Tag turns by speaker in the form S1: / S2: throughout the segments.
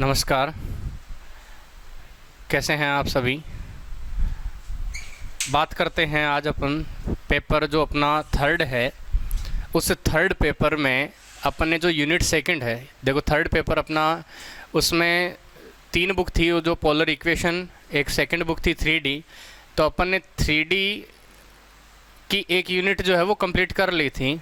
S1: नमस्कार। कैसे हैं आप सभी। बात करते हैं आज अपन पेपर जो अपना थर्ड है, उस थर्ड पेपर में अपन ने जो यूनिट सेकंड है, देखो थर्ड पेपर अपना, उसमें 3 बुक थी, वो जो पोलर इक्वेशन, एक सेकंड बुक थी 3D। तो अपन ने 3D की एक यूनिट जो है वो कंप्लीट कर ली थी,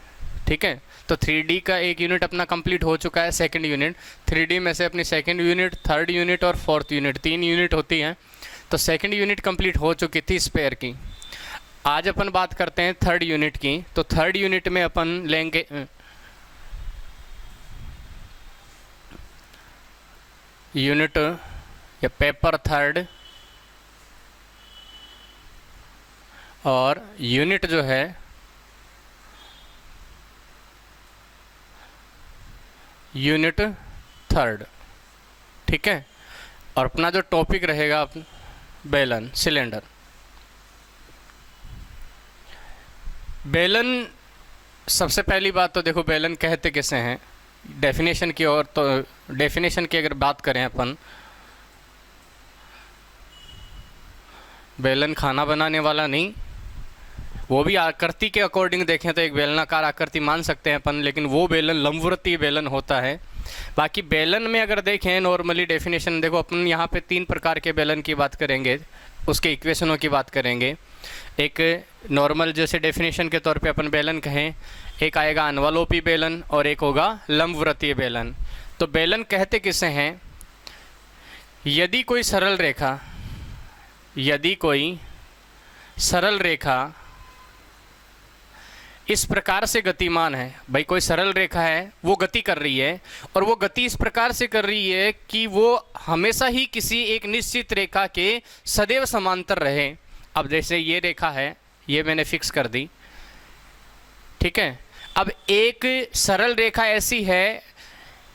S1: ठीक है। तो 3D का एक यूनिट अपना कंप्लीट हो चुका है, सेकंड यूनिट। 3D में से अपनी सेकंड यूनिट, थर्ड यूनिट और फोर्थ यूनिट, 3 यूनिट होती हैं। तो सेकंड यूनिट कंप्लीट हो चुकी थी स्पेयर की। आज अपन बात करते हैं थर्ड यूनिट की। तो थर्ड यूनिट में अपन लेंगे यूनिट या पेपर थर्ड, और यूनिट जो है यूनिट थर्ड, ठीक है। और अपना जो टॉपिक रहेगा बेलन, सिलेंडर। बेलन, सबसे पहली बात तो देखो बेलन कहते किसे हैं। डेफिनेशन की ओर, तो डेफिनेशन की अगर बात करें अपन, बेलन खाना बनाने वाला नहीं, वो भी आकृति के अकॉर्डिंग देखें तो एक बेलनाकार आकृति मान सकते हैं अपन, लेकिन वो बेलन लंबवृत्तीय बेलन होता है। बाकी बेलन में अगर देखें नॉर्मली डेफिनेशन, देखो अपन यहाँ पे 3 प्रकार के बेलन की बात करेंगे, उसके इक्वेशनों की बात करेंगे। एक नॉर्मल जैसे डेफिनेशन के तौर पे अपन बेलन कहें, एक आएगा अनवलोपी बेलन और एक होगा लंबवृत्तीय बेलन। तो बेलन कहते किसे हैं, यदि कोई सरल रेखा इस प्रकार से गतिमान है, भाई कोई सरल रेखा है वो गति कर रही है, और वो गति इस प्रकार से कर रही है कि वो हमेशा ही किसी एक निश्चित रेखा के सदैव समांतर रहे। अब जैसे ये रेखा है, ये मैंने फिक्स कर दी, ठीक है। अब एक सरल रेखा ऐसी है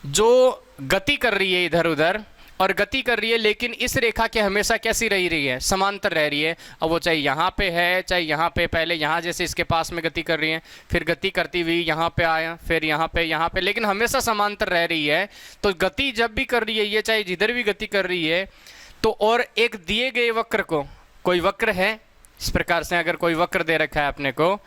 S1: जो गति कर रही है इधर उधर, और गति कर रही है, लेकिन इस रेखा के हमेशा कैसी रही है, समांतर रह रही है। अब वो चाहे यहाँ पे है चाहे यहाँ पे, पहले यहाँ जैसे इसके पास में गति कर रही है, फिर गति करती हुई यहाँ पे आया, फिर यहाँ पे, लेकिन हमेशा समांतर रह रही है। तो गति जब भी कर रही है, ये चाहे जिधर भी गति कर रही है, तो और एक दिए गए वक्र को, कोई वक्र है इस प्रकार से, अगर कोई वक्र दे रखा है अपने को,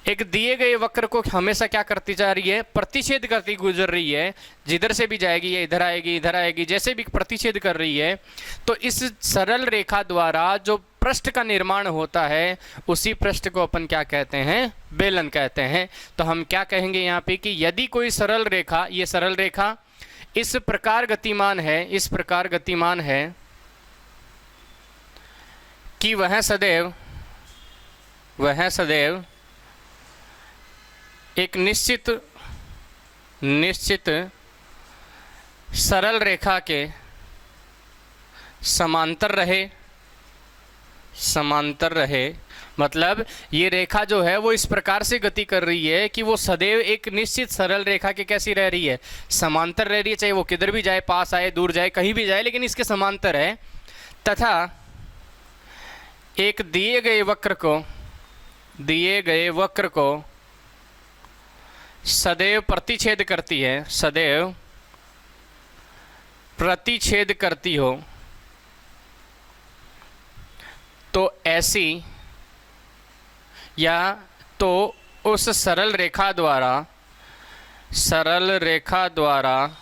S1: एक दिए गए वक्र को हमेशा क्या करती जा रही है, प्रतिच्छेद करती गुजर रही है। जिधर से भी जाएगी, ये इधर आएगी, इधर आएगी, जैसे भी प्रतिच्छेद कर रही है। तो इस सरल रेखा द्वारा जो पृष्ठ का निर्माण होता है, उसी पृष्ठ को अपन क्या कहते हैं, बेलन कहते हैं। तो हम क्या कहेंगे यहाँ पे कि यदि कोई सरल रेखा, ये सरल रेखा इस प्रकार गतिमान है कि वह सदैव एक निश्चित सरल रेखा के समांतर रहे। मतलब ये रेखा जो है वो इस प्रकार से गति कर रही है कि वो सदैव एक निश्चित सरल रेखा के कैसी रह रही है, समांतर रह रही है। चाहे वो किधर भी जाए, पास आए, दूर जाए, कहीं भी जाए, लेकिन इसके समांतर है। तथा एक दिए गए वक्र को सदैव प्रतिच्छेद करती हो। तो ऐसी, या तो उस सरल रेखा द्वारा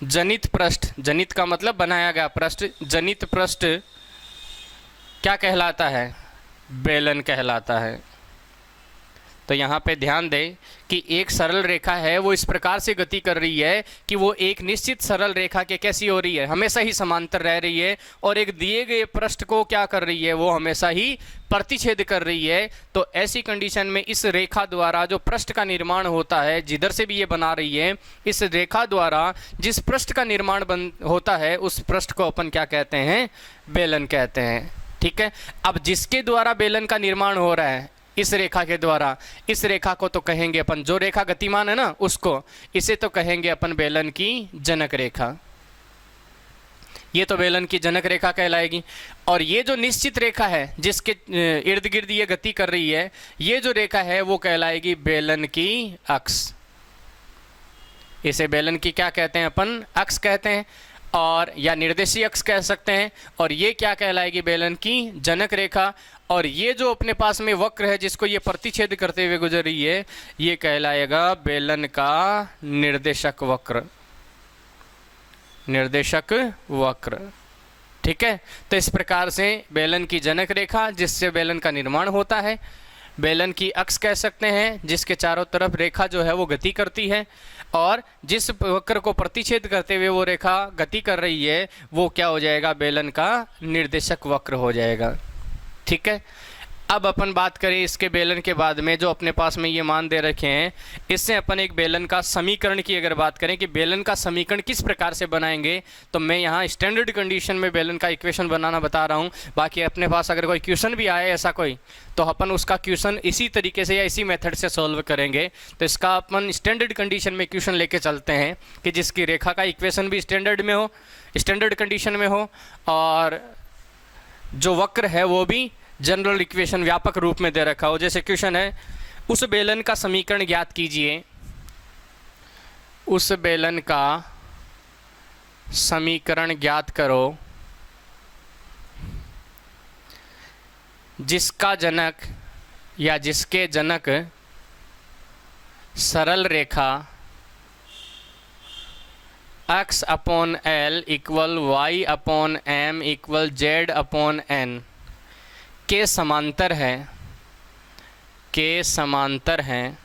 S1: जनित पृष्ठ, जनित का मतलब बनाया गया पृष्ठ, जनित पृष्ठ क्या कहलाता है, बेलन कहलाता है। तो यहाँ पे ध्यान दें कि एक सरल रेखा है, वो इस प्रकार से गति कर रही है कि वो एक निश्चित सरल रेखा के कैसी हो रही है, हमेशा ही समांतर रह रही है, और एक दिए गए पृष्ठ को क्या कर रही है, वो हमेशा ही प्रतिच्छेद कर रही है। तो ऐसी कंडीशन में इस रेखा द्वारा जो पृष्ठ का निर्माण होता है, जिधर से भी ये बना रही है, इस रेखा द्वारा जिस पृष्ठ का निर्माण होता है, उस पृष्ठ को अपन क्या कहते हैं, बेलन कहते हैं, ठीक है। अब जिसके द्वारा बेलन का निर्माण हो रहा है, इस रेखा के द्वारा, इस रेखा को तो कहेंगे अपन, जो रेखा गतिमान है ना उसको, इसे तो कहेंगे अपन बेलन की जनक रेखा। ये तो बेलन की जनक रेखा कहलाएगी। और ये जो निश्चित रेखा है जिसके इर्द गिर्द ये गति कर रही है, ये जो रेखा है वो कहलाएगी बेलन की अक्ष। इसे बेलन की क्या कहते हैं अपन, अक्ष कहते हैं, और या निर्देशीय अक्ष कह सकते हैं। और ये क्या कहलाएगी, बेलन की जनक रेखा। और ये जो अपने पास में वक्र है जिसको ये प्रतिच्छेद करते हुए गुजर रही है, ये कहलाएगा बेलन का निर्देशक वक्र, निर्देशक वक्र। ठीक है, तो इस प्रकार से बेलन की जनक रेखा जिससे बेलन का निर्माण होता है, बेलन की अक्ष कह सकते हैं जिसके चारों तरफ रेखा जो है वो गति करती है, और जिस वक्र को प्रतिच्छेद करते हुए वो रेखा गति कर रही है वो क्या हो जाएगा, बेलन का निर्देशक वक्र हो जाएगा। ठीक है, अब अपन बात करें इसके बेलन के बाद में जो अपने पास में ये मान दे रखे हैं, इससे अपन एक बेलन का समीकरण की अगर बात करें कि बेलन का समीकरण किस प्रकार से बनाएंगे, तो मैं यहाँ स्टैंडर्ड कंडीशन में बेलन का इक्वेशन बनाना बता रहा हूँ। बाकी अपने पास अगर कोई क्वेश्चन भी आए ऐसा कोई, तो अपन उसका क्वेश्चन इसी तरीके से या इसी मेथड से सॉल्व करेंगे। तो इसका अपन स्टैंडर्ड कंडीशन में क्वेश्चन लेके चलते हैं कि जिसकी रेखा का इक्वेशन भी स्टैंडर्ड में हो, स्टैंडर्ड कंडीशन में हो, और जो वक्र है वो भी जनरल इक्वेशन व्यापक रूप में दे रखा हो। जैसे क्वेश्चन है, उस बेलन का समीकरण ज्ञात कीजिए, उस बेलन का समीकरण ज्ञात करो जिसका जनक या जिसके जनक सरल रेखा x upon l equal y upon m equal z upon n के समांतर है, के समांतर हैं,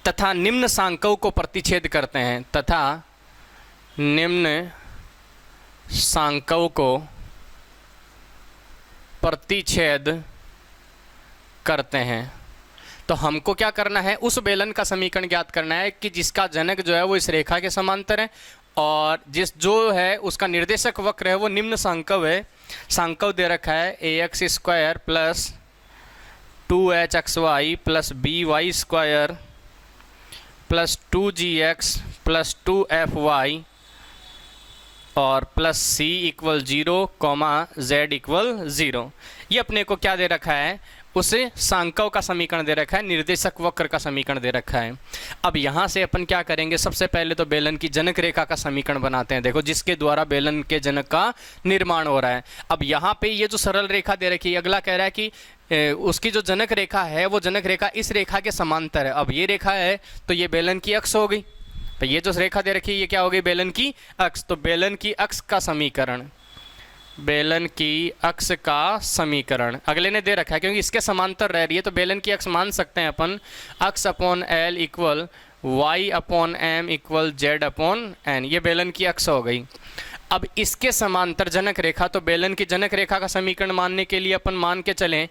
S1: तथा निम्न सांकों को प्रतिच्छेद करते हैं, तथा निम्न सांकों को प्रतिच्छेद करते हैं। तो हमको क्या करना है, उस बेलन का समीकरण ज्ञात करना है कि जिसका जनक जो है वो इस रेखा के समांतर है, और जिस जो है उसका निर्देशक वक्र है वो निम्न सांकव है। सांकव दे रखा है ax square plus 2hxy plus by square plus 2gx plus 2fy और plus c equal 0 comma z equal 0। ये अपने को क्या दे रखा है, उसे सांकव का समीकरण दे रखा है, निर्देशक वक्र का समीकरण दे रखा है। अब यहाँ से अपन क्या करेंगे, सबसे पहले तो बेलन की जनक रेखा का समीकरण बनाते हैं, देखो जिसके द्वारा बेलन के जनक का निर्माण हो रहा है। अब यहाँ पे ये जो सरल रेखा दे रखी है, अगला कह रहा है कि उसकी जो जनक रेखा है वो जनक रेखा इस रेखा के समांतर है। अब ये रेखा है तो ये बेलन की अक्ष हो गई, तो ये जो रेखा दे रखी है ये क्या हो गई, बेलन की अक्ष। तो बेलन की अक्ष का समीकरण, बेलन की अक्ष का समीकरण अगले ने दे रखा है क्योंकि इसके समांतर रह रही है, तो बेलन की अक्ष मान सकते हैं अपन अक्ष upon l equal y upon m equal z upon N. ये बेलन की अक्ष हो गई। अब इसके समांतर जनक रेखा, तो बेलन की जनक रेखा का समीकरण मानने के लिए अपन मान के चलें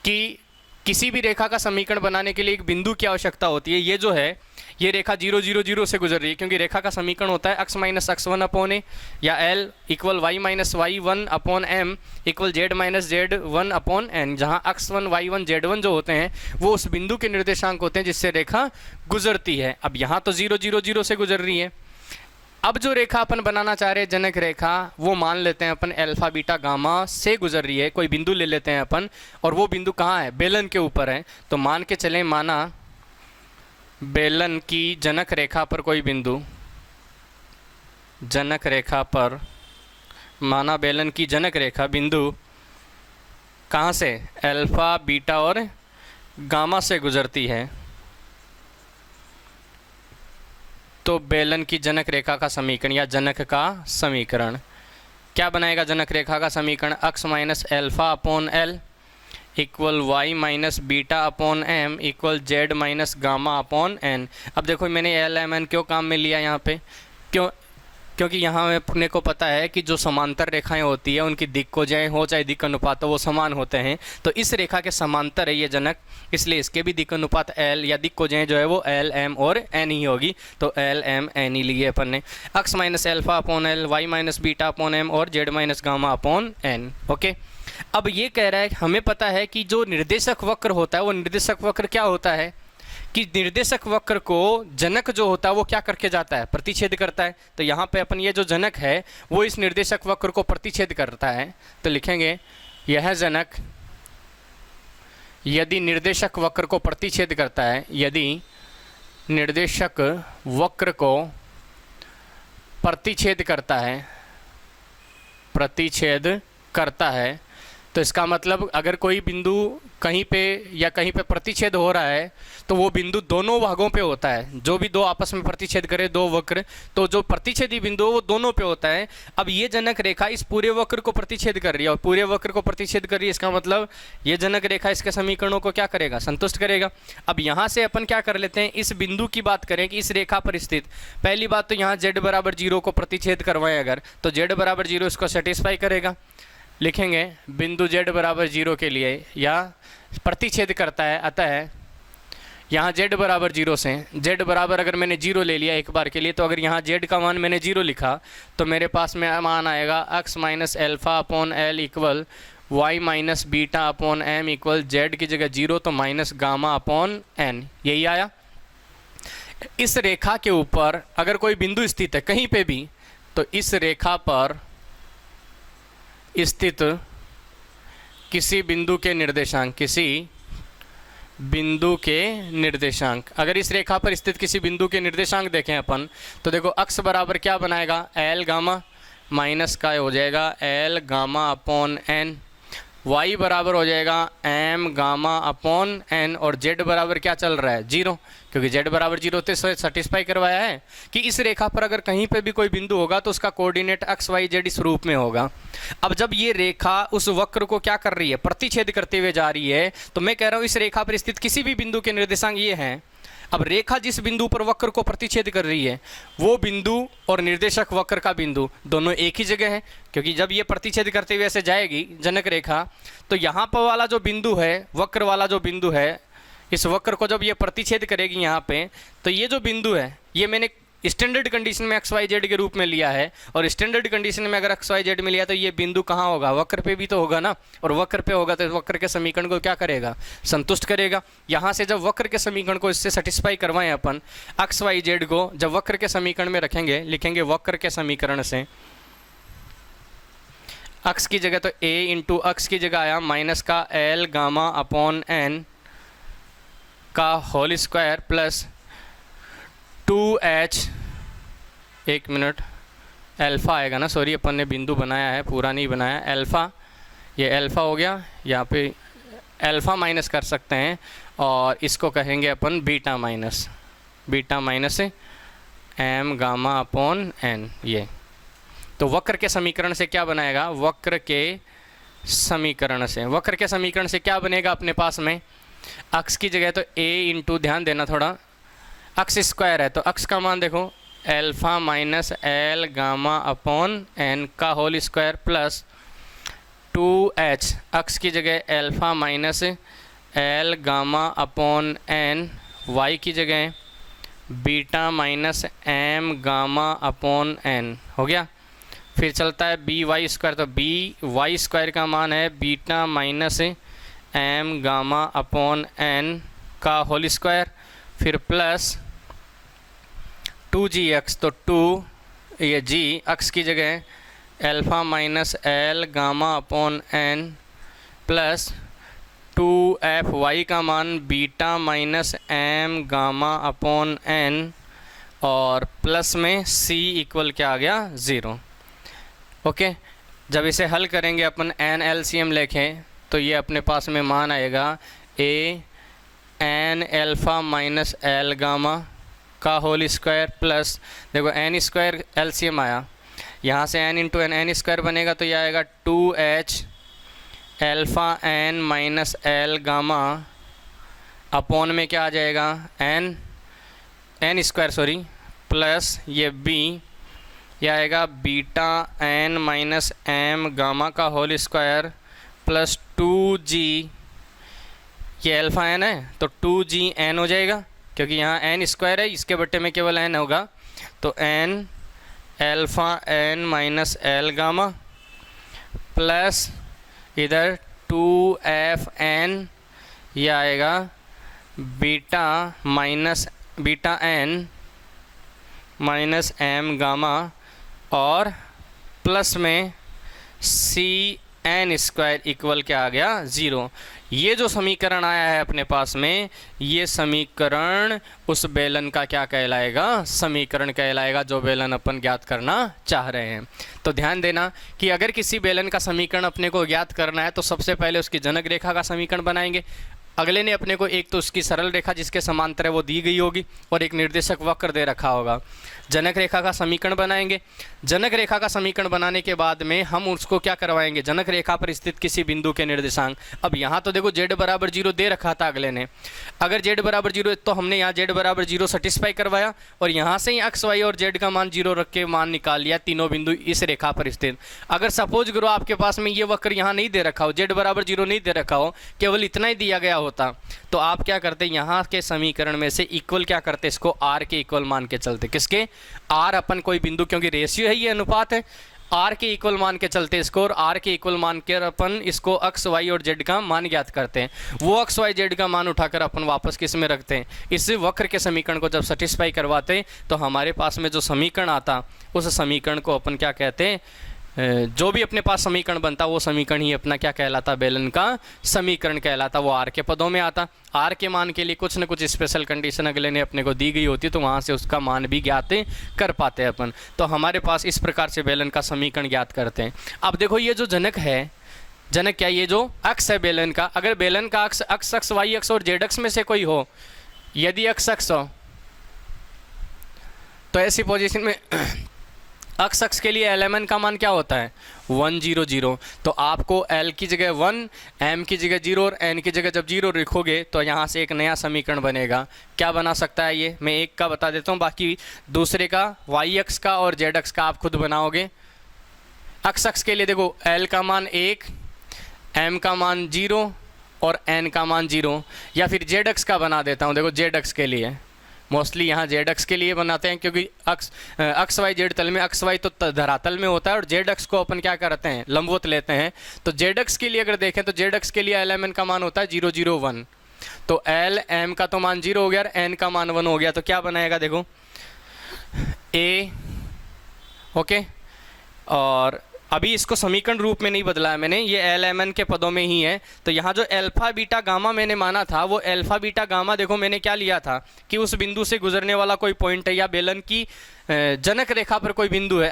S1: कि किसी भी रेखा का समीकरण बनाने के लिए एक बिंदु की आवश्यकता होती है। ये जो है ये रेखा 0 0 0 से गुजर रही है, क्योंकि रेखा का समीकरण होता है x minus x 1 upon a, या l equal y minus y 1 upon m equal z minus z 1 upon n, जहाँ x1 y1 z1 जो होते हैं वो उस बिंदु के निर्देशांक होते हैं जिससे रेखा गुजरती है। अब यहाँ तो 0 0 0 से गुजर रही है। अब जो रेखा अपन बनाना चाह रहे हैं जनक रेखा, वो मान लेते हैं अपन अल्फा बीटा गामा से गुजर रही है। कोई बिंदु ले लेते हैं अपन, और वो बिंदु कहाँ है, बेलन के ऊपर है। तो मान के चलें, माना बेलन की जनक रेखा पर कोई बिंदु, जनक रेखा पर माना बेलन की जनक रेखा बिंदु कहाँ से, अल्फा बीटा और गामा से गुजरती है। तो बेलन की जनक रेखा का समीकरण या जनक का समीकरण क्या बनाएगा, जनक रेखा का समीकरण x minus alpha upon l equal y minus beta upon m equal z minus gamma upon n. अब देखो मैंने एल एम एन क्यों काम में लिया यहाँ पे, क्योंकि यहाँ अपने को पता है कि जो समांतर रेखाएं होती है उनकी दिक्कोजय हो चाहे दिक् अनुपात हो वो समान होते हैं। तो इस रेखा के समांतर है ये जनक, इसलिए इसके भी दिक् अनुपात एल या दिक्कोजय जो है वो एल एम और एन ही होगी। तो एल एम एन ही लिए अपन ने, X minus alpha upon L, Y minus beta upon M और Z minus gamma upon N. Okay, अब ये कह रहा है हमें पता है कि जो निर्देशक वक्र होता है वो निर्देशक वक्र क्या होता है कि निर्देशक वक्र को जनक जो होता है वो क्या करके जाता है, प्रतिच्छेद करता है। तो यहाँ पे अपन ये जो जनक है वो इस निर्देशक वक्र को प्रतिच्छेद करता है। तो लिखेंगे यह जनक यदि निर्देशक वक्र को प्रतिच्छेद करता है, यदि निर्देशक वक्र को प्रतिच्छेद करता है, प्रतिच्छेद करता है, तो इसका मतलब अगर कोई बिंदु कहीं पे या कहीं पे प्रतिच्छेद हो रहा है तो वो बिंदु दोनों भागों पे होता है। जो भी दो आपस में प्रतिच्छेद करे, दो वक्र, तो जो प्रतिच्छेदी बिंदु वो दोनों पे होता है। अब ये जनक रेखा इस पूरे वक्र को प्रतिच्छेद कर रही है और पूरे वक्र को प्रतिच्छेद कर रही है, इसका मतलब ये जनक रेखा इसके समीकरणों को क्या करेगा, संतुष्ट करेगा। अब यहाँ से अपन क्या कर लेते हैं, इस बिंदु की बात करें कि इस रेखा पर स्थित, पहली बात तो यहाँ z बराबर 0 को प्रतिच्छेद करवाएं अगर, तो z बराबर 0 इसको सेटिस्फाई करेगा। लिखेंगे बिंदु z बराबर 0 के लिए या प्रतिच्छेद करता है, अतः यहाँ z बराबर 0 से z बराबर अगर मैंने 0 ले लिया एक बार के लिए, तो अगर यहाँ z का मान मैंने 0 लिखा तो मेरे पास में मान आएगा x minus alpha upon l equal y minus beta upon m equal z की जगह 0 तो माइनस गामा अपॉन n, यही आया। इस रेखा के ऊपर अगर कोई बिंदु स्थित है कहीं पे भी, तो इस रेखा पर स्थित किसी बिंदु के निर्देशांक, किसी बिंदु के निर्देशांक, अगर इस रेखा पर स्थित किसी बिंदु के निर्देशांक देखें अपन, तो देखो x बराबर क्या बनाएगा, एल गामा माइनस का हो जाएगा l gamma upon n, y बराबर हो जाएगा m गामा अपॉन n, और z बराबर क्या चल रहा है, 0, क्योंकि z बराबर 0 तो सेटिस्फाई करवाया है कि इस रेखा पर अगर कहीं पे भी कोई बिंदु होगा तो उसका कोऑर्डिनेट x y z इस रूप में होगा। अब जब ये रेखा उस वक्र को क्या कर रही है, प्रतिच्छेद करते हुए जा रही है, तो मैं कह रहा हूँ इस रेखा पर स्थित किसी भी बिंदु के निर्देशांक ये हैं। अब रेखा जिस बिंदु पर वक्र को प्रतिच्छेद कर रही है वो बिंदु और निर्देशक वक्र का बिंदु दोनों एक ही जगह है, क्योंकि जब ये प्रतिच्छेद करते हुए ऐसे जाएगी जनक रेखा, तो यहाँ पर वाला जो बिंदु है, वक्र वाला जो बिंदु है, इस वक्र को जब ये प्रतिच्छेद करेगी यहाँ पे, तो ये जो बिंदु है ये मैंने स्टैंडर्ड कंडीशन में एक्स वाई जेड के रूप में लिया है, और स्टैंडर्ड कंडीशन में अगर एक्स वाई जेड में लिया तो ये बिंदु कहाँ होगा, वक्र पे भी तो होगा ना, और वक्र पे होगा तो वक्र के समीकरण को क्या करेगा, संतुष्ट करेगा। यहाँ से जब वक्र के समीकरण को इससे सेटिस्फाई करवाएं अपन, एक्स वाई जेड को जब वक्र के समीकरण में रखेंगे, लिखेंगे वक्र के समीकरण से अक्स की जगह तो a इंटू अक्स की जगह आया माइनस का एल गामा अपॉन एन का होल स्क्वायर प्लस 2h, एक मिनट, अल्फ़ा आएगा ना, सॉरी अपन ने बिंदु बनाया है, पूरा नहीं बनाया, अल्फ़ा, ये अल्फ़ा हो गया, यहाँ पे अल्फ़ा माइनस कर सकते हैं और इसको कहेंगे अपन beta minus, beta minus M gamma upon N. ये तो वक्र के समीकरण से क्या बनाएगा, वक्र के समीकरण से, वक्र के समीकरण से क्या बनेगा अपने पास में, अक्स की जगह तो a इंटू, ध्यान देना थोड़ा, अक्स स्क्वायर है तो अक्स का मान देखो alpha minus l gamma upon n का whole square plus 2h, x की जगह alpha minus l gamma upon n, y की जगह beta minus M gamma upon n, हो गया। फिर चलता है बी वाई स्क्वायर, तो बी वाई स्क्वायर का मान है beta minus M gamma upon n का होल स्क्वायर, फिर प्लस 2gx, तो 2 ये g अक्स की जगह alpha minus l gamma upon n plus 2f का मान beta minus M gamma upon n, और प्लस में c इक्वल क्या आ गया, 0। ओके, जब इसे हल करेंगे अपन एन एलसीएम लेखें तो ये अपने पास में मान आएगा a n alpha minus l gamma का होल स्क्वायर प्लस, देखो एन स्क्वायर एलसीएम आया, यहाँ से एन इंटू एन स्क्वायर बनेगा तो यह आएगा 2h alpha n minus l gamma upon में क्या आ जाएगा एन स्क्वायर, सॉरी, प्लस ये b, यह आएगा beta n minus M gamma का होल स्क्वायर प्लस 2g, ये अल्फ़ा एन है तो 2g एन हो जाएगा, क्योंकि यहाँ एन स्क्वायर है, इसके बट्टे में केवल एन होगा, तो n alpha n minus l gamma plus इधर 2f एन, यह आएगा beta minus beta n minus M gamma, और प्लस में सी एन स्क्वायर इक्वल क्या आ गया 0। ये जो समीकरण आया है अपने पास में, ये समीकरण उस बेलन का क्या कहलाएगा, समीकरण कहलाएगा जो बेलन अपन ज्ञात करना चाह रहे हैं। तो ध्यान देना कि अगर किसी बेलन का समीकरण अपने को ज्ञात करना है तो सबसे पहले उसकी जनक रेखा का समीकरण बनाएंगे। अगले ने अपने को एक तो उसकी सरल रेखा जिसके समांतर है वो दी गई होगी और एक निर्देशक वक्र दे रखा होगा। जनक रेखा का समीकरण बनाएंगे। जनक रेखा का समीकरण बनाने के बाद में हम उसको क्या करवाएंगे, जनक रेखा पर स्थित किसी बिंदु के निर्देशांक। अब यहाँ तो देखो z बराबर 0 दे रखा था अगले ने, अगर z बराबर 0 तो हमने यहाँ z बराबर 0 सेटिस्फाई करवाया और यहाँ से ही x y और z का मान 0 रख के मान निकाल लिया, तीनों बिंदु इस रेखा पर स्थित। अगर सपोज करो आपके पास में ये वक्र यहाँ नहीं दे रखा हो, z बराबर 0 नहीं दे रखा हो, केवल इतना ही दिया गया होता, तो आप क्या करते, यहाँ के समीकरण में से इक्वल क्या करते, इसको r के इक्वल मान के चलते। किसके, r अपन कोई बिंदु, क्योंकि रेशियो है, ये अनुपात है, r के इक्वल मान के चलते इसको, और r के इक्वल मान के अपन इसको x y और z का मान ज्ञात करते हैं। वो x y z का मान उठाकर अपन वापस किस में रखते हैं, इस वक्र के समीकरण को जब सेटिस्फाई करवाते हैं तो हमारे पास में जो समीकरण आता, उस समीकरण को अपन क्या कहते हैं, जो भी अपने पास समीकरण बनता वो समीकरण ही अपना क्या कहलाता, बेलन का समीकरण कहलाता। वो r के पदों में आता। r के मान के लिए कुछ न कुछ स्पेशल कंडीशन अगले ने अपने को दी गई होती, तो वहाँ से उसका मान भी ज्ञात कर पाते हैं अपन। तो हमारे पास इस प्रकार से बेलन का समीकरण ज्ञात करते हैं। अब देखो ये जो जनक है, जनक क्या, ये जो अक्ष है बेलन का, अगर बेलन का अक्ष x अक्ष y अक्ष और z अक्ष में से कोई हो, यदि x अक्ष हो तो ऐसी पोजीशन में x अक्ष के लिए LMN का मान क्या होता है 1 0 0। तो आपको L की जगह 1, M की जगह 0 और N की जगह जब 0 लिखोगे तो यहाँ से एक नया समीकरण बनेगा। क्या बना सकता है ये, मैं एक का बता देता हूँ, बाकी दूसरे का y अक्ष का और z अक्ष का आप खुद बनाओगे। x अक्ष के लिए देखो L का मान 1, M का मान 0 और N का मान 0, या फिर z अक्ष का बना देता हूँ। देखो z अक्ष के लिए मोस्टली यहाँ z अक्ष के लिए बनाते हैं, क्योंकि अक्ष y z तल में, अक्ष y तो धरातल में होता है और z अक्ष को अपन क्या करते हैं, लंबवत लेते हैं। तो z अक्ष के लिए अगर देखें तो z अक्ष के लिए LMN का मान होता है 0 0 1। तो L M का तो मान 0 हो गया और N का मान 1 हो गया। तो क्या बनाएगा देखो A, ओके। और अभी इसको समीकरण रूप में नहीं बदला है मैंने, ये LMN के पदों में ही है। तो यहाँ जो अल्फा बीटा गामा मैंने माना था, वो अल्फा बीटा गामा देखो मैंने क्या लिया था कि उस बिंदु से गुजरने वाला कोई पॉइंट है या बेलन की जनक रेखा पर कोई बिंदु है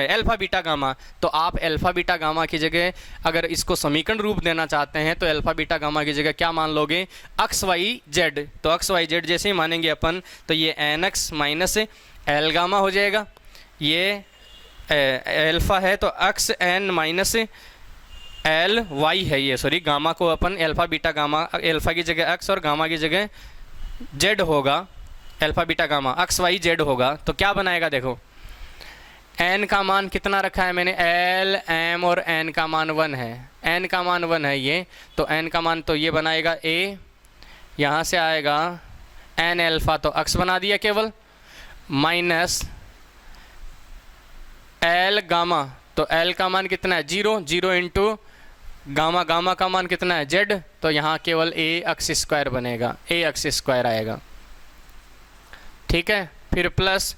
S1: अल्फा बीटा गामा। तो आप अल्फा बीटा गामा की जगह अगर इसको समीकरण रूप देना चाहते हैं तो अल्फा बीटा गामा की जगह क्या मान लोगे, एक्स वाई जेड। तो एक्स वाई जेड जैसे ही मानेंगे अपन तो ये n x minus l gamma हो जाएगा। ये अल्फ़ा है तो x n minus l y है, ये सॉरी गामा को अपन अल्फ़ा बीटा गामा, अल्फ़ा की जगह एक्स और गामा की जगह जेड होगा, alpha beta gamma x y z होगा। तो क्या बनाएगा देखो, एन का मान कितना रखा है मैंने, एल एम और एन का मान 1 है, एन का मान 1 है ये, तो एन का मान तो ये बनाएगा ए, यहाँ से आएगा एन अल्फ़ा तो एक्स बना दिया केवल, माइनस एल गामा, तो एल का मान कितना है 0 0 इंटू गामा, गामा का मान कितना है जेड, तो यहाँ केवल ए एक्स स्क्वायर बनेगा, ए एक्स स्क्वायर आएगा, ठीक है। फिर प्लस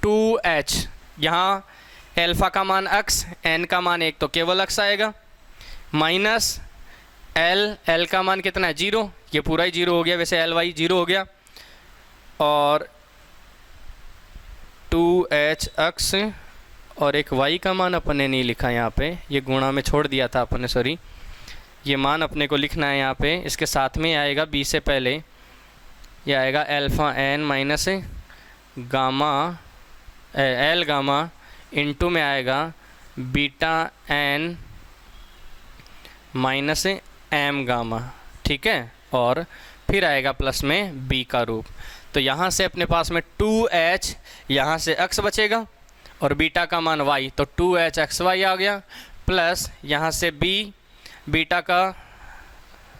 S1: 2h, यहाँ अल्फ़ा का मान x, n का मान 1 तो केवल x आएगा, माइनस l का मान कितना है 0, ये पूरा ही 0 हो गया, वैसे एल वाई 0 हो गया, और 2hx और एक y का मान अपन ने नहीं लिखा यहाँ पे, ये गुणा में छोड़ दिया था अपन ने, सॉरी, ये मान अपने को लिखना है यहाँ पे, इसके साथ में आएगा b से पहले, ये आएगा alpha n minus gamma l gamma into में आएगा beta n minus M gamma, ठीक है, और फिर आएगा प्लस में b का रूप। तो यहाँ से अपने पास में 2h, यहाँ से x बचेगा और बीटा का मान y, तो 2h एक्स वाई आ गया, प्लस यहाँ से b, बीटा का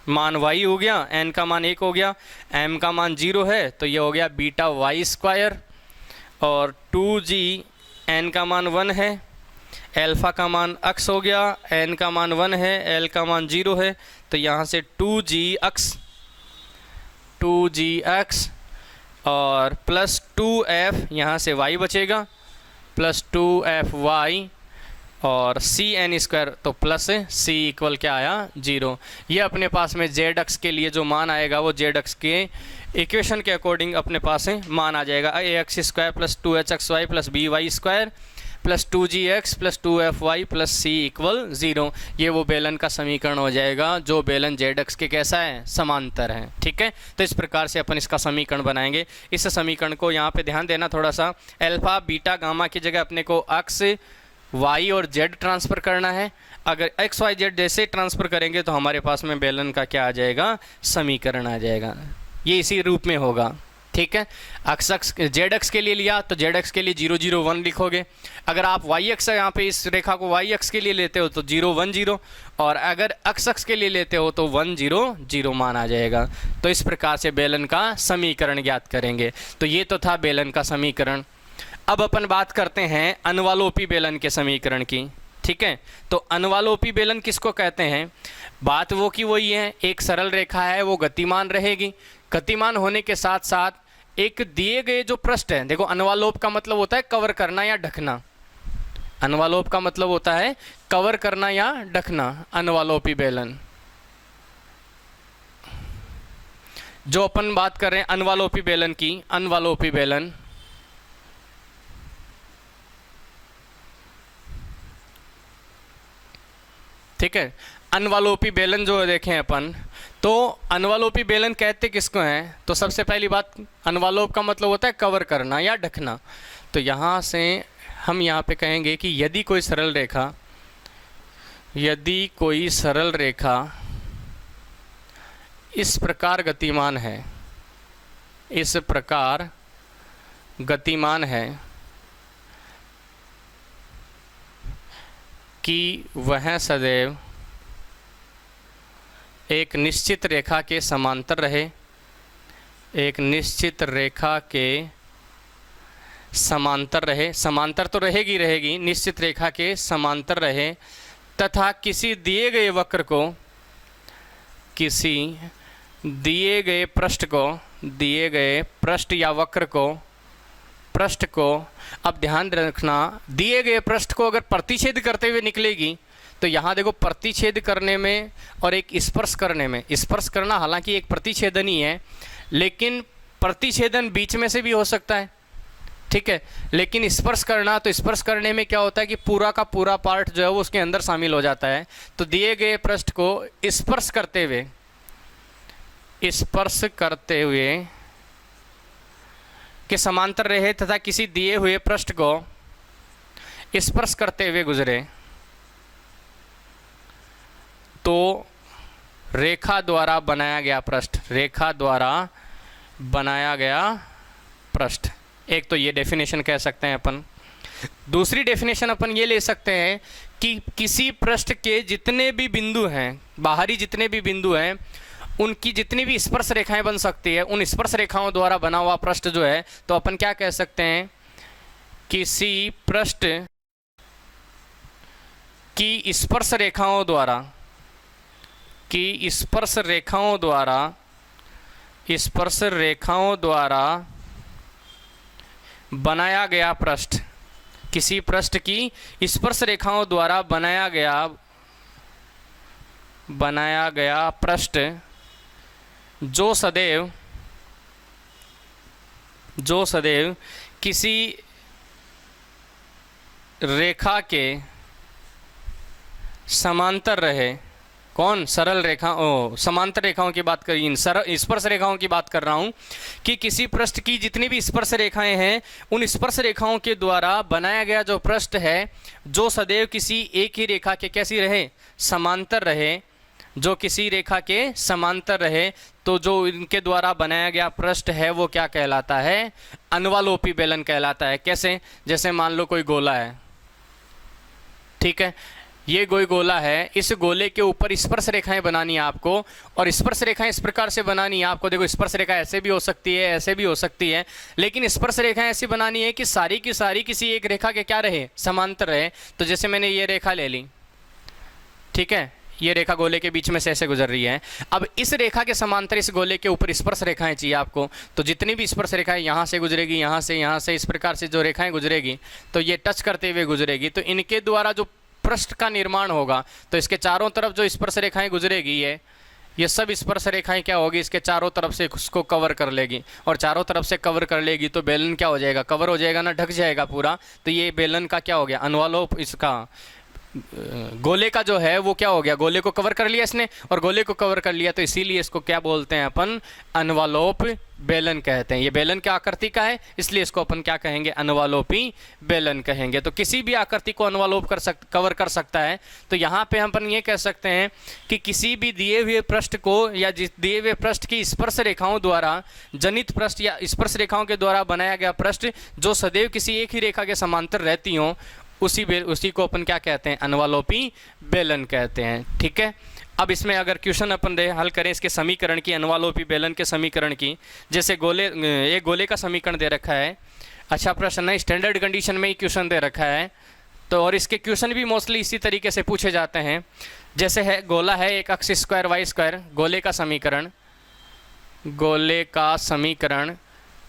S1: मान y हो गया, n का मान 1 हो गया, m का मान 0 है तो ये हो गया बीटा y स्क्वायर, और 2g n का मान 1 है, अल्फ़ा का मान x हो गया, n का मान 1 है, l का मान 0 है, तो यहाँ से 2gx और प्लस 2f, यहाँ से y बचेगा, प्लस 2fy और सी एन स्क्वायर तो प्लस सी इक्वल क्या आया 0। ये अपने पास में जेड अक्स के लिए जो मान आएगा वो जेड अक्स के इक्वेशन के अकॉर्डिंग अपने पास मान आ जाएगा A X square plus 2h X Y plus B Y square plus 2g X plus 2f Y plus C equal 0। ये वो बेलन का समीकरण हो जाएगा जो बेलन जेड अक्स के कैसा है, समांतर है। ठीक है, तो इस प्रकार से अपन इसका समीकरण बनाएंगे। इस समीकरण को यहाँ पे ध्यान देना थोड़ा सा, अल्फा बीटा गामा की जगह अपने को अक्स वाई और जेड ट्रांसफ़र करना है। अगर एक्स वाई जेड जैसे ट्रांसफ़र करेंगे तो हमारे पास में बेलन का क्या आ जाएगा, समीकरण आ जाएगा। ये इसी रूप में होगा। ठीक है, अक्स जेड एक्स के लिए लिया तो जेड एक्स के लिए 0 0 1 लिखोगे। अगर आप वाई एक्स यहाँ पे इस रेखा को वाई एक्स के लिए लेते हो तो 0 1 0, और अगर एक्स के लिए लेते हो तो 1 0 0 मान आ जाएगा। तो इस प्रकार से बेलन का समीकरण ज्ञात करेंगे। तो ये तो था बेलन का समीकरण। अब अपन बात करते हैं अनुवालोपी बेलन के समीकरण की। ठीक है, तो अनुवालोपी बेलन किसको कहते हैं? बात वो की वही है, एक सरल रेखा है वो गतिमान रहेगी। गतिमान होने के साथ साथ एक दिए गए जो पृष्ठ है, देखो अनुवालोप का मतलब होता है कवर करना या ढकना। अनुवालोप का मतलब होता है कवर करना या ढकना। अनुवालोपी बेलन जो अपन बात कर रहे हैं अनुवालोपी बेलन की, अनुवालोपी बेलन ठीक है। अनुवालोपी बेलन जो देखें अपन, तो अनुवालोपी बेलन कहते किसको हैं? तो सबसे पहली बात, अनुवालोप का मतलब होता है कवर करना या ढकना। तो यहाँ से हम यहाँ पे कहेंगे कि यदि कोई सरल रेखा इस प्रकार गतिमान है, इस प्रकार गतिमान है कि वह सदैव एक निश्चित रेखा के समांतर रहे, एक निश्चित रेखा के समांतर रहे, समांतर तो रहेगी, निश्चित रेखा के समांतर रहे, तथा किसी दिए गए वक्र को, किसी दिए गए पृष्ठ को, दिए गए पृष्ठ या वक्र को, पृष्ठ को, अब ध्यान रखना, दिए गए पृष्ठ को अगर प्रतिच्छेद करते हुए निकलेगी तो यहाँ देखो प्रतिच्छेद करने में और एक स्पर्श करने में, स्पर्श करना हालांकि एक प्रतिच्छेदन ही है, लेकिन प्रतिच्छेदन बीच में से भी हो सकता है। ठीक है, लेकिन स्पर्श करना, तो स्पर्श करने में क्या होता है कि पूरा का पूरा पार्ट जो है वो उसके अंदर शामिल हो जाता है। तो दिए गए पृष्ठ को स्पर्श करते हुए के समांतर रहे तथा किसी दिए हुए पृष्ठ को स्पर्श करते हुए गुजरे, तो रेखा द्वारा बनाया गया पृष्ठ, रेखा द्वारा बनाया गया पृष्ठ। एक तो ये डेफिनेशन कह सकते हैं अपन। दूसरी डेफिनेशन अपन ये ले सकते हैं कि किसी पृष्ठ के जितने भी बिंदु हैं, बाहरी जितने भी बिंदु हैं, उनकी जितनी भी स्पर्श रेखाएं बन सकती है, उन स्पर्श रेखाओं द्वारा बना हुआ पृष्ठ जो है, तो अपन क्या कह सकते हैं, किसी पृष्ठ की स्पर्श रेखाओं द्वारा, की स्पर्श रेखाओं द्वारा बनाया गया पृष्ठ, किसी पृष्ठ की स्पर्श रेखाओं द्वारा बनाया गया पृष्ठ जो सदैव किसी रेखा के समांतर रहे। कौन? सरल रेखा, समांतर रेखाओं की बात करी, स्पर्श रेखाओं की बात कर रहा हूँ कि किसी पृष्ठ की जितनी भी स्पर्श रेखाएं हैं, उन स्पर्श रेखाओं के द्वारा बनाया गया जो पृष्ठ है, जो सदैव किसी एक ही रेखा के कैसी रहे, समांतर रहे, जो किसी रेखा के समांतर रहे, तो जो इनके द्वारा बनाया गया पृष्ठ है वो क्या कहलाता है? अनुवालोपी बेलन कहलाता है। कैसे? जैसे मान लो कोई गोला है, ठीक है, ये कोई गोला है, इस गोले के ऊपर स्पर्श रेखाएं बनानी है आपको, और स्पर्श रेखाएं इस प्रकार से बनानी है आपको। देखो स्पर्श रेखा ऐसे भी हो सकती है, ऐसे भी हो सकती है, लेकिन स्पर्श रेखाएं ऐसी बनानी है कि सारी की सारी किसी एक रेखा के क्या रहे, समांतर रहे। तो जैसे मैंने ये रेखा ले ली, ठीक है, ये रेखा गोले के बीच में से ऐसे गुजर रही है। अब इस रेखा के समांतर इस गोले के ऊपर स्पर्श रेखाएं चाहिए आपको, तो जितनी भी स्पर्श रेखाएं यहाँ से गुजरेगी, यहाँ से, इस प्रकार से जो रेखाएं गुजरेगी, तो ये टच करते हुए गुजरेगी, तो इनके द्वारा जो पृष्ठ का निर्माण होगा तो इसके चारों तरफ जो स्पर्श रेखाएं गुजरेगी ये सब स्पर्श रेखाएं क्या होगी, इसके चारों तरफ से उसको कवर कर लेगी, और चारों तरफ से कवर कर लेगी तो बेलन क्या हो जाएगा, कवर हो जाएगा ना, ढक जाएगा पूरा। तो ये बेलन का क्या हो गया, अनवलोप, इसका गोले का जो है वो क्या हो गया, गोले को कवर कर लिया इसने, और गोले को कवर कर लिया तो इसीलिए इसको क्या बोलते हैं अपन, अनवलोप बेलन कहते हैं। ये बेलन के आकृति का है इसलिए इसको अपन क्या कहेंगे, अनवलोपी बेलन कहेंगे। तो किसी भी आकृति को अनवलोप कवर कर सकता है। तो यहाँ पे हम अपन ये कह सकते हैं कि किसी भी दिए हुए पृष्ठ को या दिए हुए पृष्ठ की स्पर्श रेखाओं द्वारा जनित पृष्ठ या स्पर्श रेखाओं के द्वारा बनाया गया पृष्ठ जो सदैव किसी एक ही रेखा के समांतर रहती हों, उसी को अपन क्या कहते हैं, अनवलोपी बेलन कहते हैं। ठीक है, अब इसमें अगर क्वेश्चन अपन हल करें इसके समीकरण की, अनवलोपी बेलन के समीकरण की, जैसे एक गोले का समीकरण दे रखा है। अच्छा प्रश्न है, स्टैंडर्ड कंडीशन में ही क्वेश्चन दे रखा है तो, और इसके क्वेश्चन भी मोस्टली इसी तरीके से पूछे जाते हैं। जैसे है गोला है, एक एक्स स्क्वायर वाई स्क्वायर, गोले का समीकरण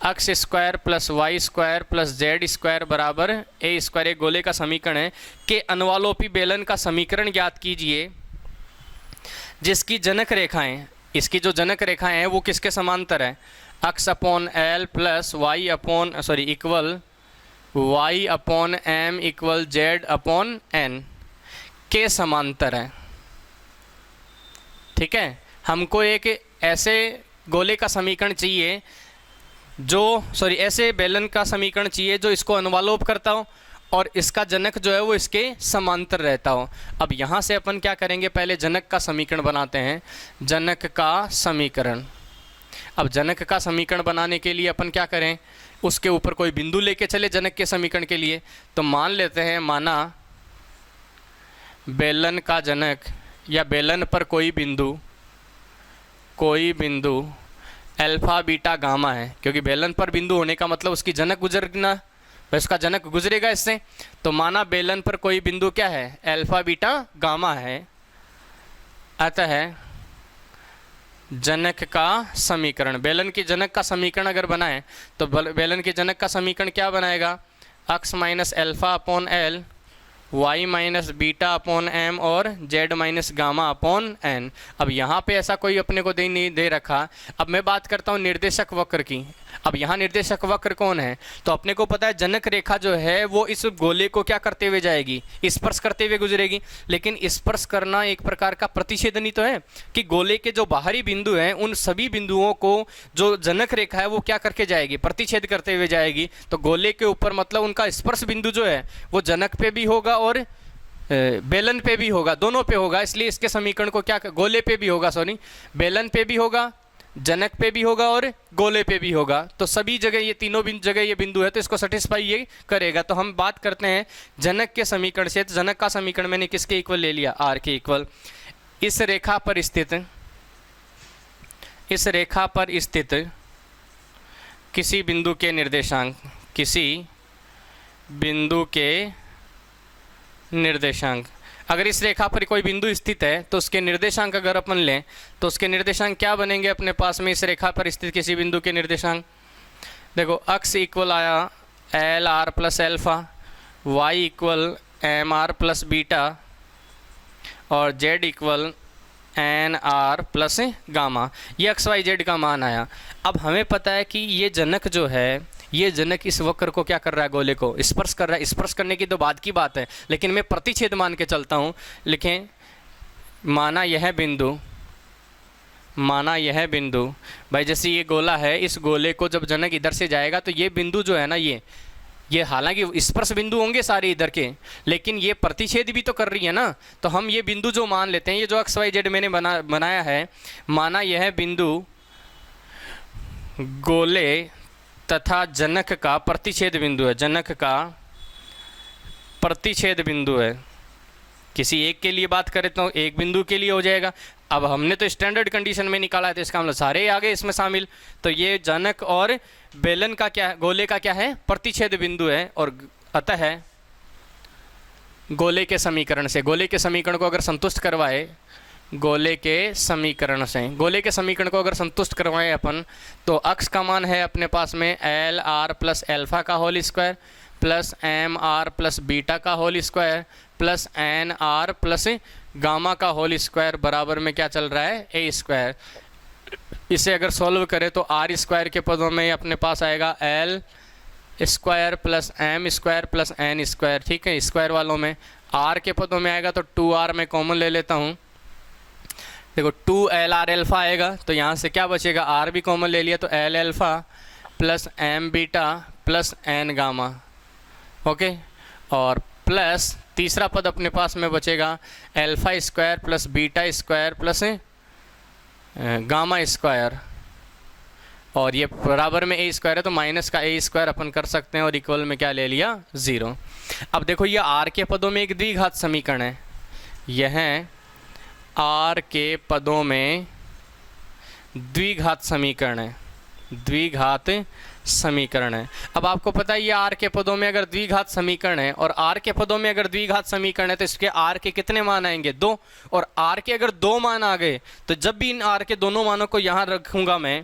S1: x square plus Y square plus Z square बराबर ए स्क्वायर, एक गोले का समीकरण है कि अनवलोपी बेलन का समीकरण ज्ञात कीजिए जिसकी जनक रेखाएं, इसकी जो जनक रेखाएं हैं वो किसके समांतर है, x upon l plus y equal y upon m equal z upon n के समांतर है। ठीक है, हमको एक ऐसे गोले का समीकरण चाहिए ऐसे बेलन का समीकरण चाहिए जो इसको अनवलोप करता हो और इसका जनक जो है वो इसके समांतर रहता हो। अब यहाँ से अपन क्या करेंगे, पहले जनक का समीकरण बनाते हैं, जनक का समीकरण। अब जनक का समीकरण बनाने के लिए अपन क्या करें, उसके ऊपर कोई बिंदु लेके चले जनक के समीकरण के लिए। तो मान लेते हैं, माना बेलन का जनक या बेलन पर कोई बिंदु अल्फा बीटा गामा है, क्योंकि बेलन पर बिंदु होने का मतलब उसकी जनक गुजरना, उसका जनक गुजरेगा इससे। तो माना बेलन पर कोई बिंदु क्या है, अल्फा बीटा गामा है। अतः जनक का समीकरण, बेलन की जनक का समीकरण अगर बनाए तो बेलन के जनक का समीकरण क्या बनाएगा, x minus alpha upon l, y minus beta upon M और z minus gamma upon n. अब यहाँ पे ऐसा कोई अपने को नहीं दे रखा। अब मैं बात करता हूँ निर्देशक वक्र की। अब यहाँ निर्देशक वक्र कौन है, तो अपने को पता है जनक रेखा जो है वो इस गोले को क्या करते हुए जाएगी, स्पर्श करते हुए गुजरेगी। लेकिन स्पर्श करना एक प्रकार का प्रतिच्छेदन ही तो है कि गोले के जो बाहरी बिंदु हैं उन सभी बिंदुओं को जो जनक रेखा है वो क्या करके जाएगी, प्रतिच्छेद करते हुए जाएगी। तो गोले के ऊपर मतलब उनका स्पर्श बिंदु जो है वो जनक पे भी होगा और बेलन पे भी होगा, दोनों पे होगा। इसलिए इसके समीकरण को क्या, गोले पे भी होगा, बेलन पे भी होगा, जनक पे भी होगा और गोले पे भी होगा। तो सभी जगह ये तीनों जगह ये बिंदु है तो इसको सेटिस्फाई ये करेगा। तो हम बात करते हैं जनक के समीकरण से। तो जनक का समीकरण मैंने किसके इक्वल ले लिया, आर के इक्वल। इस रेखा पर स्थित किसी बिंदु के निर्देशांक, अगर इस रेखा पर कोई बिंदु स्थित है तो उसके निर्देशांक अगर अपन लें तो उसके निर्देशांक क्या बनेंगे अपने पास में, इस रेखा पर स्थित किसी बिंदु के निर्देशांक। देखो x इक्वल आया l are plus alpha, y equal m are plus beta और z equal n are plus gamma. ये एक्स वाई जेड का मान आया। अब हमें पता है कि ये जनक जो है, ये जनक इस वक्र को क्या कर रहा है, गोले को स्पर्श कर रहा है। स्पर्श करने की तो बाद की बात है, लेकिन मैं प्रतिच्छेद मान के चलता हूँ। लिखें, माना यह बिंदु भाई, जैसे ये गोला है, इस गोले को जब जनक इधर से जाएगा तो ये बिंदु जो है ना, ये हालांकि स्पर्श बिंदु होंगे सारे इधर के, लेकिन ये प्रतिच्छेद भी तो कर रही है ना। तो हम ये बिंदु जो मान लेते हैं, ये जो एक्स वाई जेड मैंने बनाया है, माना यह बिंदु गोले तथा जनक का प्रतिच्छेद बिंदु है, जनक का प्रतिच्छेद बिंदु है। किसी एक के लिए बात करें तो एक बिंदु के लिए हो जाएगा। अब हमने तो स्टैंडर्ड कंडीशन में निकाला है तो इसका मतलब सारे आ गए इसमें शामिल। तो ये जनक और बेलन का क्या है, गोले का क्या है, प्रतिच्छेद बिंदु है। और अतः गोले के समीकरण को अगर संतुष्ट करवाए, गोले के समीकरण को अगर संतुष्ट करवाएं अपन, तो x का मान है अपने पास में एल आर प्लस एल्फा का whole square plus M are plus beta का whole square plus N are plus gamma का होल स्क्वायर बराबर में क्या चल रहा है, ए स्क्वायर। इसे अगर सॉल्व करें तो आर स्क्वायर के पदों में अपने पास आएगा l square plus M square plus N square. ठीक है, स्क्वायर वालों में आर के पदों में आएगा तो 2r में कॉमन ले लेता हूँ। देखो 2l r एल्फ़ा आएगा तो यहाँ से क्या बचेगा, r भी कॉमन ले लिया तो l alpha plus m beta plus n gamma. Okay, और प्लस तीसरा पद अपने पास में बचेगा alpha square plus beta square plus gamma square, और ये बराबर में ए स्क्वायर है तो माइनस का ए स्क्वायर अपन कर सकते हैं और इक्वल में क्या ले लिया, 0। अब देखो ये आर के पदों में एक द्विघात समीकरण है, यह आर के पदों में द्विघात समीकरण है, द्विघात समीकरण है। अब आपको पता है ये आर के पदों में अगर द्विघात समीकरण है और आर के पदों में अगर द्विघात समीकरण है तो इसके आर के कितने मान आएंगे, 2। और आर के अगर 2 मान आ गए तो जब भी इन आर के दोनों मानों को यहाँ रखूँगा मैं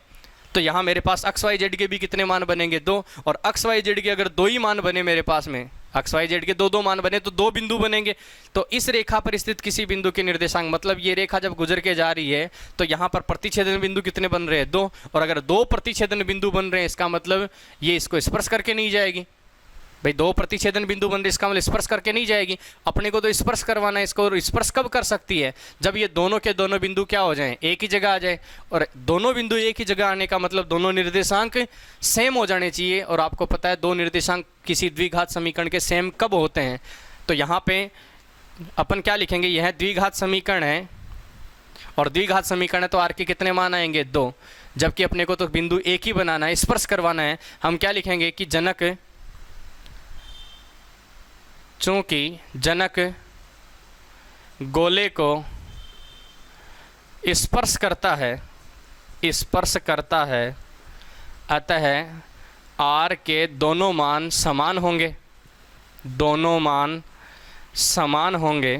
S1: तो यहाँ मेरे पास एक्स वाई जेड के भी कितने मान बनेंगे, 2। और एक्स वाई जेड के अगर 2 ही मान बने मेरे पास में, एक्स वाई जेड के 2 मान बने तो 2 बिंदु बनेंगे। तो इस रेखा पर स्थित किसी बिंदु के निर्देशांक, मतलब ये रेखा जब गुजर के जा रही है तो यहाँ पर प्रतिच्छेदन बिंदु कितने बन रहे हैं, 2। और अगर 2 प्रतिच्छेदन बिंदु बन रहे हैं इसका मतलब ये इसको स्पर्श करके नहीं जाएगी। भाई 2 प्रतिच्छेदन बिंदु बन रहे इसका मतलब स्पर्श करके नहीं जाएगी, अपने को तो स्पर्श करवाना है इसको। और स्पर्श कब कर सकती है, जब ये दोनों के दोनों बिंदु क्या हो जाएं, एक ही जगह आ जाए। और दोनों बिंदु एक ही जगह आने का मतलब दोनों निर्देशांक सेम हो जाने चाहिए। और आपको पता है 2 निर्देशांक किसी द्विघात समीकरण के सेम कब होते हैं, तो यहाँ पे अपन क्या लिखेंगे, यह द्विघात समीकरण है और द्विघात समीकरण है तो आर के कितने मान आएंगे, 2। जबकि अपने को तो बिंदु एक ही बनाना है, स्पर्श करवाना है। हम क्या लिखेंगे कि जनक, चूँकि जनक गोले को स्पर्श करता है, स्पर्श करता है, अतः आर के दोनों मान समान होंगे, दोनों मान समान होंगे।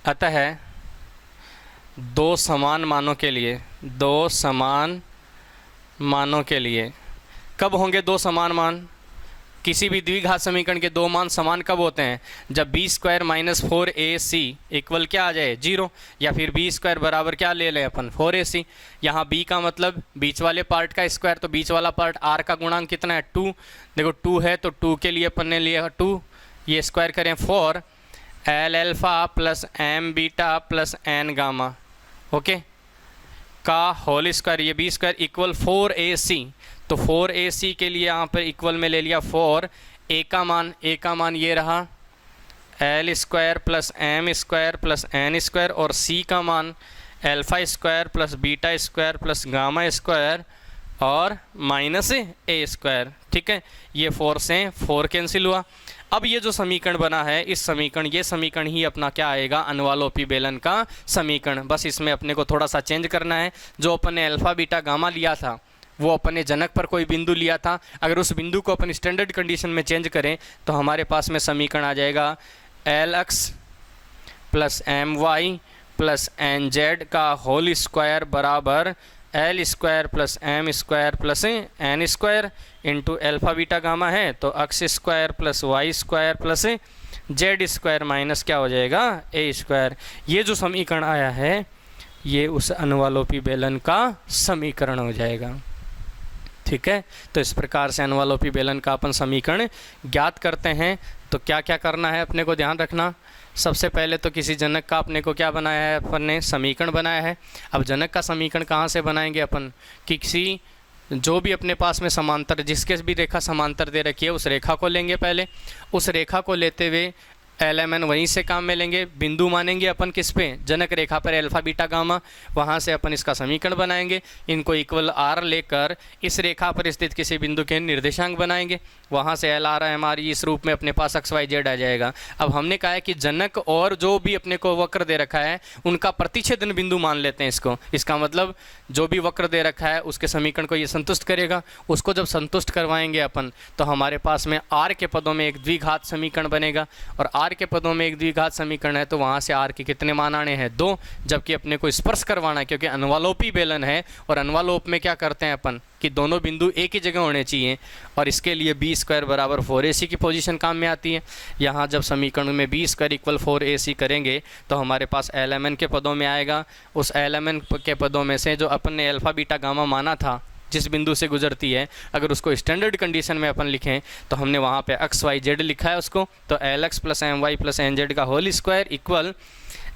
S1: अतः 2 समान मानों के लिए, 2 समान मानों के लिए कब होंगे 2 समान मान, किसी भी द्विघात समीकरण के 2 मान समान कब होते हैं, जब B square minus 4ac equal क्या आ जाए, 0। या फिर बी स्क्वायर बराबर क्या ले लें अपन, 4ac। यहाँ b का मतलब बीच वाले पार्ट का स्क्वायर, तो बीच वाला पार्ट r का गुणांक कितना है, 2। देखो 2 है तो 2 के लिए अपन ने लिया 2, ये स्क्वायर करें 4 l alpha plus m beta plus n gamma, okay, का होल स्क्वायर, ये बी स्क्वायर इक्वल 4ac। तो 4ac के लिए यहाँ पर इक्वल में ले लिया 4, a का मान ये रहा l square plus m square plus n square, और c का मान alpha square plus beta square plus gamma square और माइनस a स्क्वायर। ठीक है, ये 4 से 4 कैंसिल हुआ। अब ये जो समीकरण बना है, इस समीकरण, ये समीकरण ही अपना क्या आएगा, अनवालोपी बेलन का समीकरण। बस इसमें अपने को थोड़ा सा चेंज करना है। जो अपन ने अल्फ़ा बीटा गामा लिया था वो अपन ने जनक पर कोई बिंदु लिया था, अगर उस बिंदु को अपन स्टैंडर्ड कंडीशन में चेंज करें तो हमारे पास में समीकरण आ जाएगा lx plus my plus nz का होल स्क्वायर बराबर l square plus m square plus n square into alpha beta gamma है तो x square plus y square plus z square minus क्या हो जाएगा, a स्क्वायर। ये जो समीकरण आया है ये उस अनुवालोपी बेलन का समीकरण हो जाएगा। ठीक है, तो इस प्रकार से अनुवालोपी बेलन का अपन समीकरण ज्ञात करते हैं। तो क्या क्या करना है अपने को ध्यान रखना। सबसे पहले तो किसी जनक का अपने को क्या बनाया है, अपन ने समीकरण बनाया है। अब जनक का समीकरण कहाँ से बनाएंगे अपन, कि किसी जो भी अपने पास में समांतर, जिसके भी रेखा समांतर दे रखी है उस रेखा को लेंगे। पहले उस रेखा को लेते हुए LMN वहीं से काम में लेंगे, बिंदु मानेंगे अपन किस पे, जनक रेखा पर अल्फ़ा बीटा गामा, वहाँ से अपन इसका समीकरण बनाएंगे। इनको इक्वल R लेकर इस रेखा पर स्थित किसी बिंदु के निर्देशांक बनाएंगे, वहाँ से LR इस रूप में अपने पास XYZ आ जाएगा। अब हमने कहा है कि जनक और जो भी अपने को वक्र दे रखा है उनका प्रतिच्छेदन बिंदु मान लेते हैं इसको। इसका मतलब जो भी वक्र दे रखा है उसके समीकरण को ये संतुष्ट करेगा। उसको जब संतुष्ट करवाएंगे अपन तो हमारे पास में R के पदों में एक द्विघात समीकरण बनेगा, और R आर के पदों में एक द्विघात समीकरण है तो वहाँ से आर के कितने मान आने हैं 2, जबकि अपने को स्पर्श करवाना है क्योंकि अनुवालोपी बेलन है और अनुवालोप में क्या करते हैं अपन कि दोनों बिंदु एक ही जगह होने चाहिए और इसके लिए बी स्क्वायर बराबर 4ac की पोजीशन काम में आती है। यहाँ जब समीकरण में बी स्क्वायर इक्वल 4ac करेंगे तो हमारे पास lmn के पदों में आएगा। उस lmn के पदों में से जो अपन ने अल्फ़ा बीटा गामा माना था जिस बिंदु से गुजरती है, अगर उसको स्टैंडर्ड कंडीशन में अपन लिखें तो हमने वहाँ पे x y z लिखा है उसको, तो lx plus M Y plus N Z का whole square equal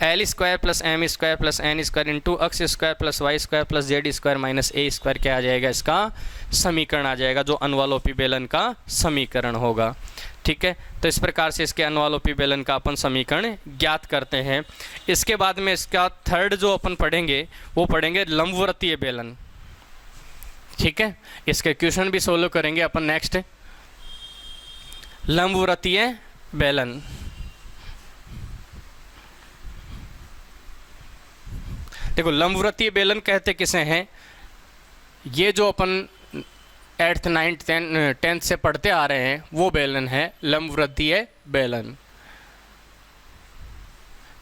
S1: L square plus M square plus N square into X square plus Y square plus Z square minus A square क्या आ जाएगा, इसका समीकरण आ जाएगा जो अनुवालोपी बेलन का समीकरण होगा। ठीक है, तो इस प्रकार से इसके अनुवालोपी बेलन का अपन समीकरण ज्ञात करते हैं। इसके बाद में इसका थर्ड जो अपन पढ़ेंगे वो पढ़ेंगे लंबवृत्तीय बेलन। ठीक है, इसके क्वेश्चन भी सोल्व करेंगे अपन नेक्स्ट। लंबवृत्तीय बेलन, देखो लंबवृत्तीय बेलन कहते किसे हैं, ये जो अपन 8th 9th 10th से पढ़ते आ रहे हैं वो बेलन है लंबवृत्तीय बेलन।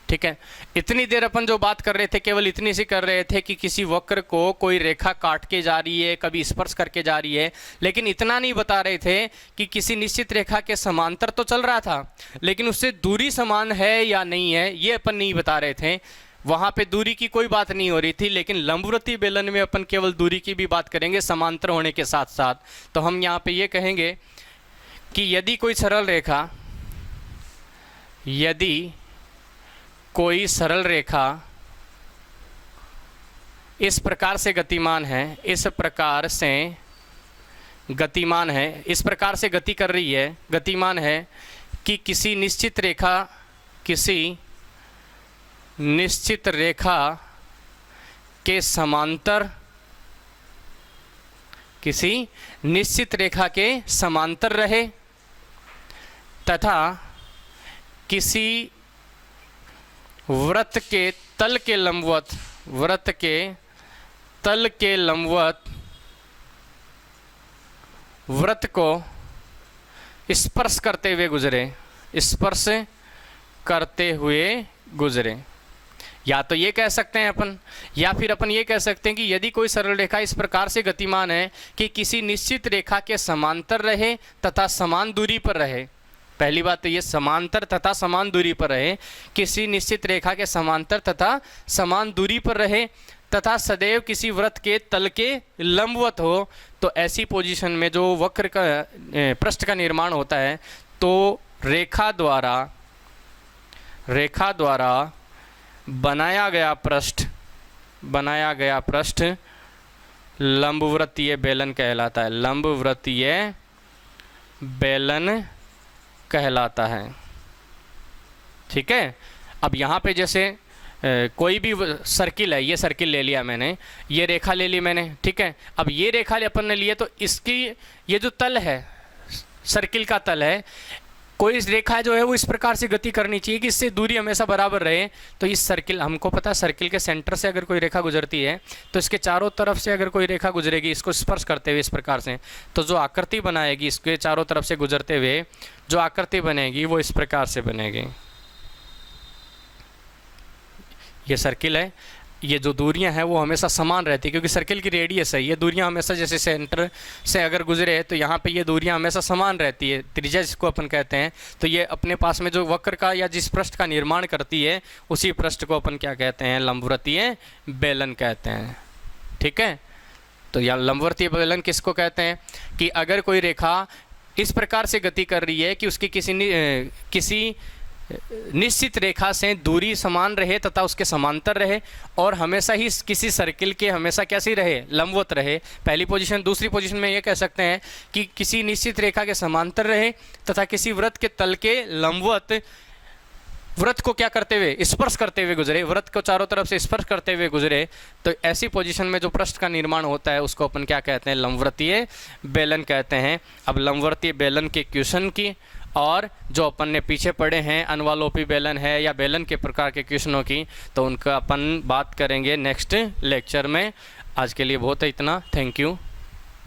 S1: ठीक है, इतनी देर अपन जो बात कर रहे थे केवल इतनी सी कर रहे थे कि किसी वक्र को कोई रेखा काट के जा रही है, कभी स्पर्श करके जा रही है, लेकिन इतना नहीं बता रहे थे कि किसी निश्चित रेखा के समांतर तो चल रहा था लेकिन उससे दूरी समान है या नहीं है ये अपन नहीं बता रहे थे। वहाँ पे दूरी की कोई बात नहीं हो रही थी, लेकिन लंबवृत्तीय बेलन में अपन केवल दूरी की भी बात करेंगे समांतर होने के साथ साथ। तो हम यहाँ पे ये कहेंगे कि यदि कोई सरल रेखा, यदि कोई सरल रेखा इस प्रकार से गतिमान है, इस प्रकार से गतिमान है, इस प्रकार से गति कर रही है, गतिमान है कि किसी निश्चित रेखा, किसी निश्चित रेखा के समांतर, किसी निश्चित रेखा के समांतर रहे तथा किसी वृत्त के तल के लंबवत, वृत्त के तल के लंबवत वृत्त को स्पर्श करते हुए गुजरे, स्पर्श करते हुए गुजरे। या तो ये कह सकते हैं अपन, या फिर अपन ये कह सकते हैं कि यदि कोई सरल रेखा इस प्रकार से गतिमान है कि किसी निश्चित रेखा के समांतर रहे तथा समान दूरी पर रहे। पहली बात तो ये समांतर तथा समान दूरी पर रहे, किसी निश्चित रेखा के समांतर तथा समान दूरी पर रहे तथा सदैव किसी वृत्त के तल के लंबवत हो। तो ऐसी पोजीशन में जो वक्र का पृष्ठ का निर्माण होता है तो रेखा द्वारा बनाया गया पृष्ठ लंबवृत्तीय बेलन कहलाता है, लंबवृत्तीय बेलन कहलाता है। ठीक है, अब यहाँ पे जैसे कोई भी सर्किल है, ये सर्किल ले लिया मैंने, ये रेखा ले ली मैंने। ठीक है, अब ये रेखा अपन ने लिए तो इसकी ये जो तल है, सर्किल का तल है, कोई रेखा जो है वो इस प्रकार से गति करनी चाहिए कि इससे दूरी हमेशा बराबर रहे। तो इस सर्किल, हमको पता है सर्किल के सेंटर से अगर कोई रेखा गुजरती है तो इसके चारों तरफ से अगर कोई रेखा गुजरेगी इसको स्पर्श करते हुए इस प्रकार से, तो जो आकृति बनाएगी इसके चारों तरफ से गुजरते हुए जो आकृति बनेगी वो इस प्रकार से बनेगी। ये सर्किल है, ये जो दूरियां हैं वो हमेशा समान रहती है क्योंकि सर्किल की रेडियस है। ये दूरियां हमेशा जैसे सेंटर से अगर गुजरे तो यहाँ पे ये दूरियां हमेशा समान रहती है, त्रिज्या जिसको अपन कहते हैं। तो ये अपने पास में जो वक्र का या जिस पृष्ठ का निर्माण करती है उसी पृष्ठ को अपन क्या कहते हैं, लंबवृत्तीय बेलन कहते हैं। ठीक है, तो यह लंबवृत्तीय बेलन किसको कहते हैं कि अगर कोई रेखा इस प्रकार से गति कर रही है कि उसकी किसी निश्चित रेखा से दूरी समान रहे तथा उसके समांतर रहे और हमेशा ही किसी सर्किल के हमेशा कैसी रहे, लंबवत रहे, पहली पोजीशन। दूसरी पोजीशन में ये कह सकते हैं कि किसी निश्चित रेखा के समांतर रहे तथा किसी वृत्त के तल के लंबवत वृत्त को क्या करते हुए, स्पर्श करते हुए गुजरे, वृत्त को चारों तरफ से स्पर्श करते हुए गुजरे। तो ऐसी पोजीशन में जो पृष्ठ का निर्माण होता है उसको अपन क्या कहते हैं, लंबवृत्तीय बेलन कहते हैं। अब लंबवृत्तीय बेलन के क्वेश्चन की और जो अपन ने पीछे पढ़े हैं अनुवालोपी बेलन है या बेलन के प्रकार के क्वेश्चनों की, तो उनका अपन बात करेंगे नेक्स्ट लेक्चर में। आज के लिए बहुत है इतना, थैंक यू।